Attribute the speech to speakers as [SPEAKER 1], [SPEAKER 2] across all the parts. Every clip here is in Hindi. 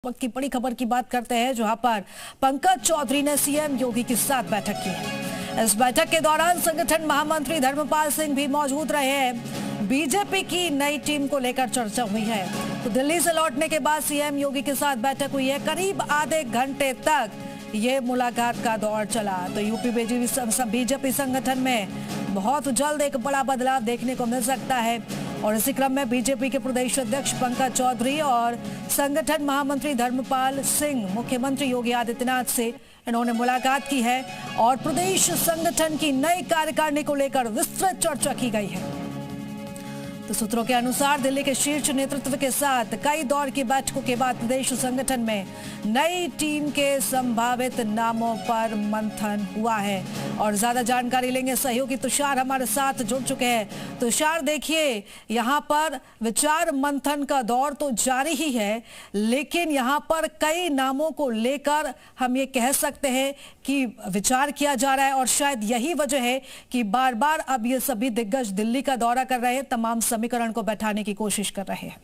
[SPEAKER 1] वक्त की बड़ी खबर की बात करते हैं, जहां पर पंकज चौधरी ने सीएम योगी के साथ बैठक की है। इस बैठक के दौरान संगठन महामंत्री धर्मपाल सिंह भी मौजूद रहे हैं। बीजेपी की नई टीम को लेकर चर्चा हुई है। तो दिल्ली से लौटने के बाद सीएम योगी के साथ बैठक हुई है। करीब आधे घंटे तक ये मुलाकात का दौर चला। तो यूपी बीजेपी संगठन में बहुत जल्द एक बड़ा बदलाव देखने को मिल सकता है। और इसी क्रम में बीजेपी के प्रदेश अध्यक्ष पंकज चौधरी और संगठन महामंत्री धर्मपाल सिंह मुख्यमंत्री योगी आदित्यनाथ से इन्होंने मुलाकात की है और प्रदेश संगठन की नई कार्यकारिणी को लेकर विस्तृत चर्चा की गई है। तो सूत्रों के अनुसार दिल्ली के शीर्ष नेतृत्व के साथ कई दौर की बैठकों के बाद प्रदेश संगठन में नई टीम के संभावित नामों पर मंथन हुआ है। और ज्यादा जानकारी लेंगे, सहयोगी तुषार हमारे साथ जुड़ चुके हैं। तुषार, देखिए यहाँ पर विचार मंथन का दौर तो जारी ही है, लेकिन यहाँ पर कई नामों को लेकर हम ये कह सकते हैं कि विचार किया जा रहा है। और शायद यही वजह है कि बार बार अब ये सभी दिग्गज दिल्ली का दौरा कर रहे हैं, तमाम समीकरण को बैठाने की कोशिश कर रहे हैं।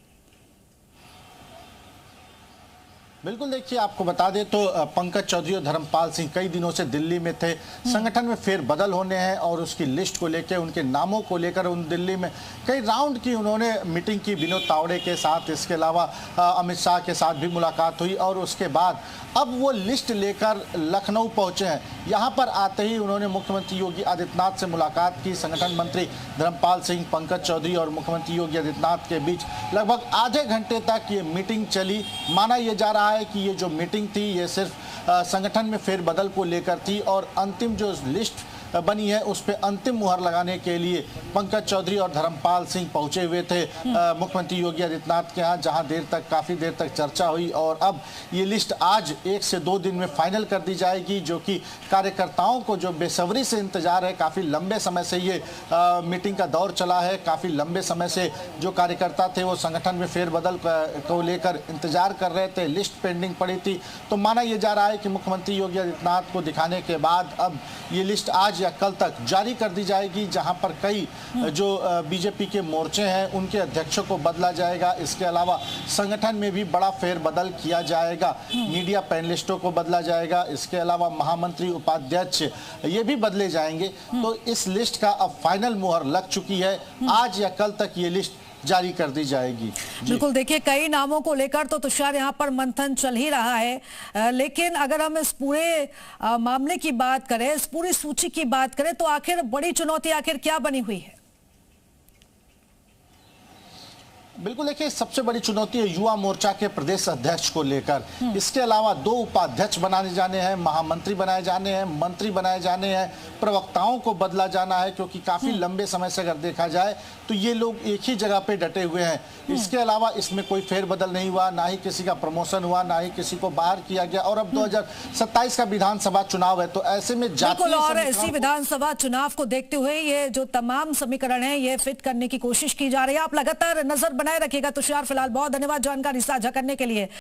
[SPEAKER 2] बिल्कुल, देखिए आपको बता दें तो पंकज चौधरी और धर्मपाल सिंह कई दिनों से दिल्ली में थे। संगठन में फेरबदल होने हैं और उसकी लिस्ट को लेकर, उनके नामों को लेकर उन दिल्ली में कई राउंड की उन्होंने मीटिंग की विनोद तावड़े के साथ। इसके अलावा अमित शाह के साथ भी मुलाकात हुई और उसके बाद अब वो लिस्ट लेकर लखनऊ पहुंचे हैं। यहाँ पर आते ही उन्होंने मुख्यमंत्री योगी आदित्यनाथ से मुलाकात की। संगठन मंत्री धर्मपाल सिंह, पंकज चौधरी और मुख्यमंत्री योगी आदित्यनाथ के बीच लगभग आधे घंटे तक ये मीटिंग चली। माना यह जा रहा है कि ये जो मीटिंग थी ये सिर्फ संगठन में फेरबदल को लेकर थी और अंतिम जो लिस्ट बनी है उस पर अंतिम मुहर लगाने के लिए पंकज चौधरी और धर्मपाल सिंह पहुंचे हुए थे मुख्यमंत्री योगी आदित्यनाथ के यहाँ, जहां काफ़ी देर तक चर्चा हुई। और अब ये लिस्ट आज 1 से 2 दिन में फाइनल कर दी जाएगी, जो कि कार्यकर्ताओं को जो बेसब्री से इंतजार है। काफ़ी लंबे समय से ये मीटिंग का दौर चला है। काफ़ी लंबे समय से जो कार्यकर्ता थे वो संगठन में फेरबदल को लेकर इंतजार कर रहे थे, लिस्ट पेंडिंग पड़ी थी। तो माना यह जा रहा है कि मुख्यमंत्री योगी आदित्यनाथ को दिखाने के बाद अब ये लिस्ट आज या कल तक जारी कर दी जाएगी, जहां पर कई जो बीजेपी के मोर्चे हैं उनके अध्यक्षों को बदला जाएगा। इसके अलावा संगठन में भी बड़ा फेरबदल किया जाएगा, मीडिया पैनलिस्टों को बदला जाएगा। इसके अलावा महामंत्री, उपाध्यक्ष ये भी बदले जाएंगे। तो इस लिस्ट का अब फाइनल मुहर लग चुकी है। आज या कल तक ये लिस्ट जारी कर दी जाएगी।
[SPEAKER 1] बिल्कुल, देखिए कई नामों को लेकर तो तुषार यहाँ पर मंथन चल ही रहा है, लेकिन अगर हम इस पूरे मामले की बात करें, इस पूरी सूची की बात करें, तो आखिर बड़ी चुनौती आखिर क्या बनी हुई है?
[SPEAKER 2] बिल्कुल, देखिए सबसे बड़ी चुनौती है युवा मोर्चा के प्रदेश अध्यक्ष को लेकर। इसके अलावा 2 उपाध्यक्ष बनाने जाने हैं, महामंत्री बनाए जाने हैं, मंत्री बनाए जाने हैं, प्रवक्ताओं को बदला जाना है, क्योंकि काफी लंबे समय से अगर देखा जाए तो ये लोग एक ही जगह पे डटे हुए हैं। इसके अलावा इसमें कोई फेरबदल नहीं हुआ, ना ही किसी का प्रमोशन हुआ, ना ही किसी को बाहर किया गया। और अब 2027 का विधानसभा चुनाव है, तो ऐसे में
[SPEAKER 1] बिल्कुल, और इसी विधानसभा चुनाव को देखते हुए ये जो तमाम समीकरण है ये फिट करने की कोशिश की जा रही है। आप लगातार नजर बनाए रखिएगा तुषार। फिलहाल बहुत धन्यवाद जानकारी साझा करने के लिए।